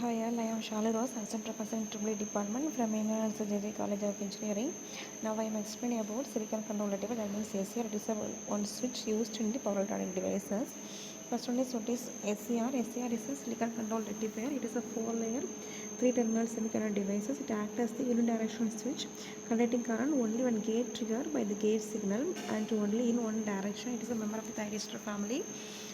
Hi, all. I am Shalu Rose, Assistant Professor in Triple Department from England Surgery College of Engineering. Now I am explaining about silicon control rectifier, that means SCR. It is a one switch used in the power electronic devices. First one is what is SCR. SCR is a silicon control rectifier. It is a 4-layer, 3-terminal semiconductor devices. It acts as the unidirectional switch, conducting current only when gate triggered by the gate signal and to only in one direction. It is a member of the thyristor family.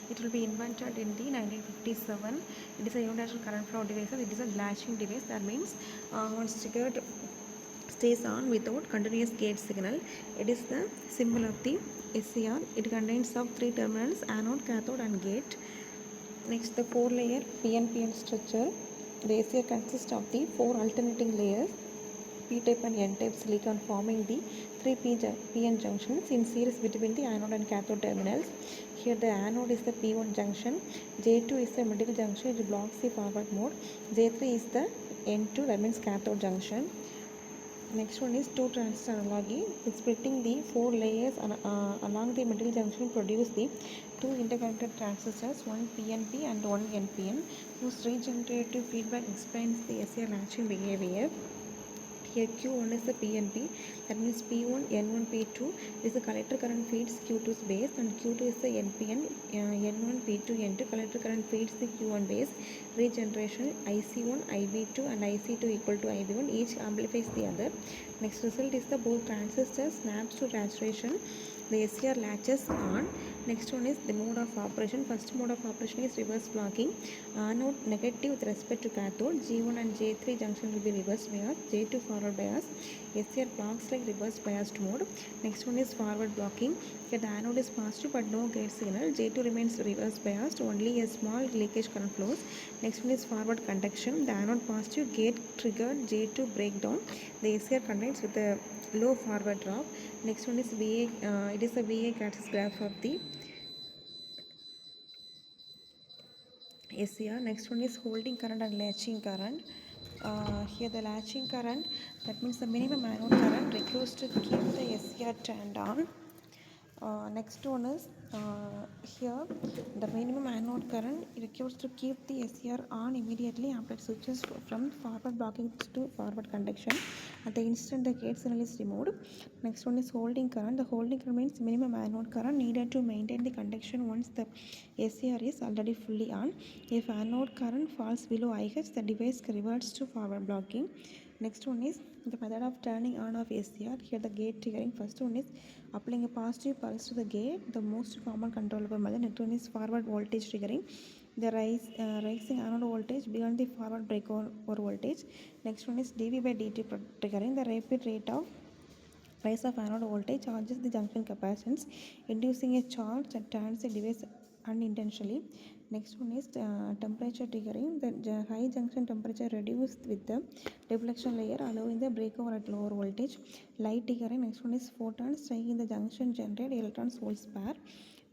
It will be invented in the 1957. It is a unidirectional current flow device. It is a latching device. That means once triggered stays on without continuous gate signal. It is the symbol of the SCR. It contains of 3 terminals: anode, cathode and gate. Next, the 4-layer PNPN structure. The SCR consists of the 4 alternating layers, P-type and N-type silicon, forming the 3 PN junctions in series between the anode and cathode terminals. Here the anode is the P1 junction, J2 is the middle junction, it blocks the forward mode, J3 is the N2, that means cathode junction. Next one is 2 transistor analogy. It's splitting the 4 layers along the middle junction produce the 2 interconnected transistors, one PNP and one NPN, whose regenerative feedback explains the SCR latching behavior. Here Q1 is the PNP, that means P1, N1, P2 is the collector current feeds Q2's base, and Q2 is the NPN, N1, P2, N2 collector current feeds the Q1 base. Regeneration IC1, IB2 and IC2 equal to IB1, each amplifies the other. Next result is the both transistors snaps to saturation. The SCR latches on. Next one is the mode of operation. First mode of operation is reverse blocking. Anode negative with respect to cathode. G1 and J3 junction will be reverse bias. J2 forward bias. SCR blocks like reverse biased mode. Next one is forward blocking. Here the anode is positive but no gate signal. J2 remains reverse biased. Only a small leakage current flows. Next one is forward conduction. The anode positive, gate triggered, J2 breakdown. The SCR contains with a low forward drop. Next one is VA. It is a VA characteristic graph of the SCR. Next one is holding current and latching current. Here the latching current, that means the minimum anode current requires to keep the SCR turned on. Next one is here the minimum anode current requires to keep the SCR on immediately after it switches from forward blocking to forward conduction. At the instant the gate signal is removed. Next one is holding current. The holding current means minimum anode current needed to maintain the conduction once the SCR is already fully on. If anode current falls below IH, the device reverts to forward blocking. Next one is the method of turning on of SCR. Here the gate triggering. First one is applying a positive pulse to the gate, the most common controllable method. Next one is forward voltage triggering. The rising anode voltage beyond the forward breakover voltage. Next one is dV by dt triggering. The rapid rate of rise of anode voltage charges the junction capacitance, inducing a charge that turns the device unintentionally. Next one is temperature triggering. The high junction temperature reduced with the deflection layer, allowing the breakover at lower voltage. Light triggering. Next one is photons striking the junction generate electrons holes pair.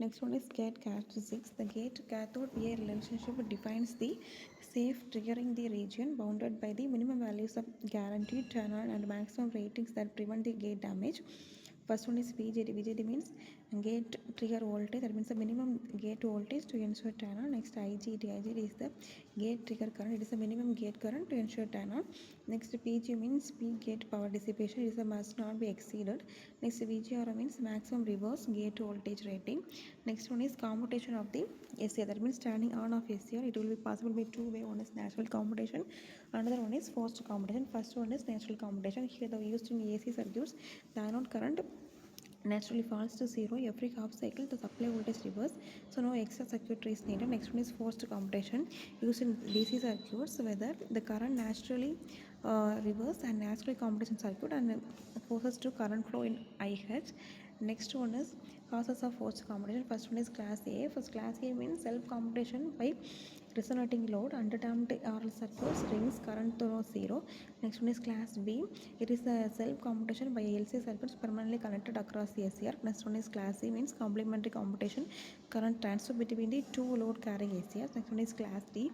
Next one is gate characteristics. The gate cathode PA relationship defines the safe triggering the region bounded by the minimum values of guaranteed turn on and maximum ratings that prevent the gate damage. First one is VGD. VGD means gate trigger voltage, that means the minimum gate voltage to ensure turn on. Next IGT. IGT is the gate trigger current. It is the minimum gate current to ensure turn on. Next PG means peak gate power dissipation. It is a must not be exceeded. Next VGR means maximum reverse gate voltage rating. Next one is commutation of the SCR, that means turning on of SCR. It will be possible by two way. One is natural commutation, another one is forced commutation. First one is natural commutation. Here the used in AC circuits, the anode current naturally falls to zero every half cycle. The supply voltage reverse, so no extra circuitry is needed. Next one is forced commutation used in DC circuits, whether the current naturally reverse and natural commutation circuit and forces to current flow in IH. Next one is causes of forced commutation. First one is class A. First class A means self commutation by resonating load. Underdamped RL circuits rings current to zero. Next one is class B. It is a self commutation by LC circuits permanently connected across the SCR. Next one is class C means complementary commutation, current transfer between the two load carrying SCRs. Next one is class D.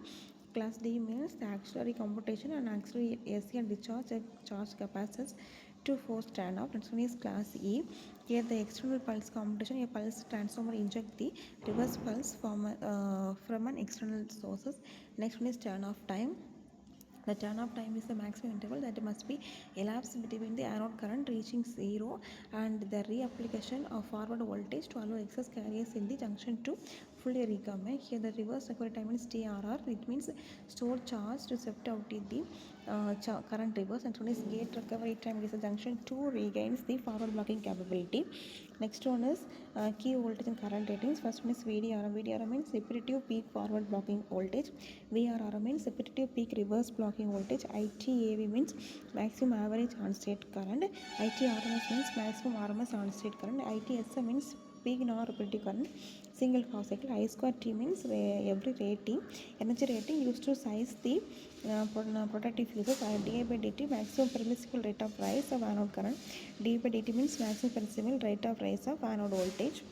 Class D means the auxiliary commutation and auxiliary SCR discharge charge capacitors to force turn off. Next one is class E. Here the external pulse commutation, a pulse transformer inject the reverse pulse from an external sources. Next one is turn off time. The turn-off time is the maximum interval that must be elapsed between the anode current reaching zero and the reapplication of forward voltage to allow excess carriers in the junction to fully recome. Here the reverse recovery time is TRR. It means stored charge to swept out the current reverse. And one is gate recovery time, is the junction 2 regains the forward blocking capability. Next one is key voltage and current ratings. First one is VDRM. VDRM means repetitive peak forward blocking voltage. VRRM means repetitive peak reverse blocking voltage. ITAV means maximum average on-state current. ITRMS means maximum RMS on-state current. ITSM means peak non-repetitive current. Single half cycle. I square T means every rating. Energy rating used to size the protective fuses. dI by dt maximum permissible rate of rise of anode current. dI by dt means maximum permissible rate of rise of anode voltage.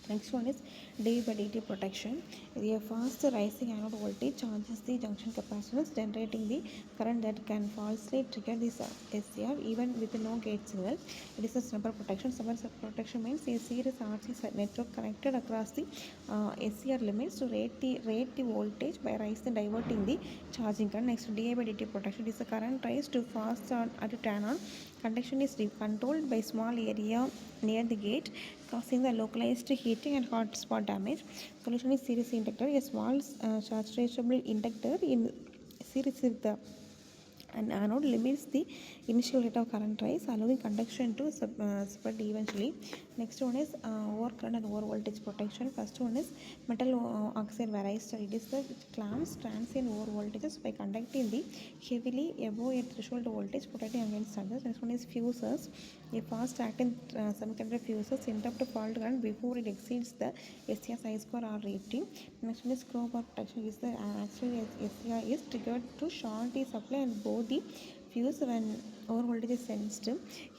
Next one is dI by dt protection. A fast rising anode voltage charges the junction capacitance, generating the current that can falsely trigger this SCR even with no gate signal. It is a snubber protection. Snubber protection means a series RC network connected across the SCR limits to rate the voltage by rising diverting the charging current. Next, dI by dt protection is the current rise to fast on at turn on. Conduction is controlled by small area near the gate, causing the localized heating and hot spot damage. Solution is series inductor. A small chargeable inductor in series with the anode limits the initial rate of current rise, allowing conduction to spread eventually. Next one is overcurrent and over voltage protection. First one is metal oxide varistor. It is the clamps transient over voltages by conducting the heavily above a threshold voltage, protecting against others. Next one is fuses. A fast acting semiconductor fuses interrupt fault current before it exceeds the SCR size square R rating. Next one is crowbar protection. Is the actually SCR is triggered to short the supply and both the fuse when over voltage is sensed.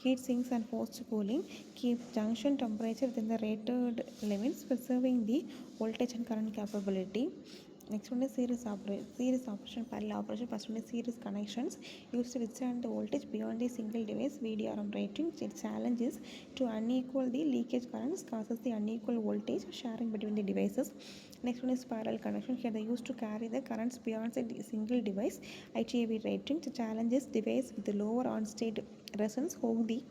Heat sinks and forced cooling keep junction temperature within the rated limits, preserving the voltage and current capability. Next one is series operation, parallel operation. First one is series connections used to withstand the voltage beyond the single device VDRM rating. Its challenge is to unequal the leakage currents, causes the unequal voltage sharing between the devices. Next one is parallel connection. Here they used to carry the currents beyond a single device ITAV rating. The challenge is device with the lower on-state resistance hold the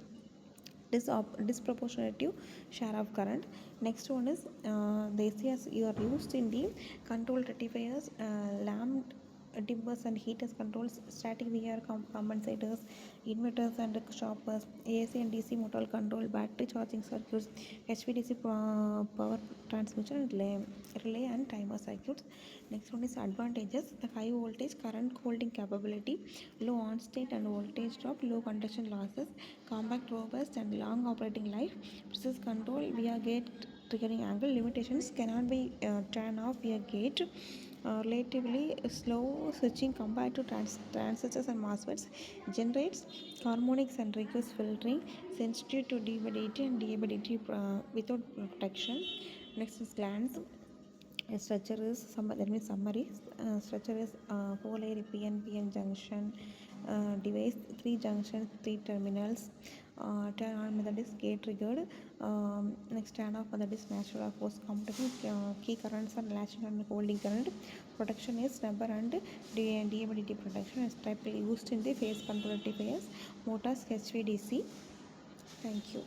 disproportionate share of current. Next one is the ACS you are used in the control rectifiers, lamp dimmers and heaters, controls static VR compensators, inverters and stoppers, AC and DC motor control, battery charging circuits, HVDC power transmission and relay and timer circuits. Next one is advantages: the high voltage current holding capability, low on state and voltage drop, low conduction losses, compact, robust and long operating life, precise control via gate triggering angle. Limitations: cannot be turned off via gate, relatively slow switching compared to transistors and MOSFETs, generates harmonics and request filtering, sensitive to dI by dt and dI by dt without protection. Next is glands. A structure is that means summary. Structure is 4-layer PNPN junction device, 3 junctions, 3 terminals. Turn on method is gate triggered. Next turn off method is natural force computation. Key currents are latching and holding current. Protection is rubber and DMDT protection is typically used in the phase control rectifiers, motors, HVDC. Thank you.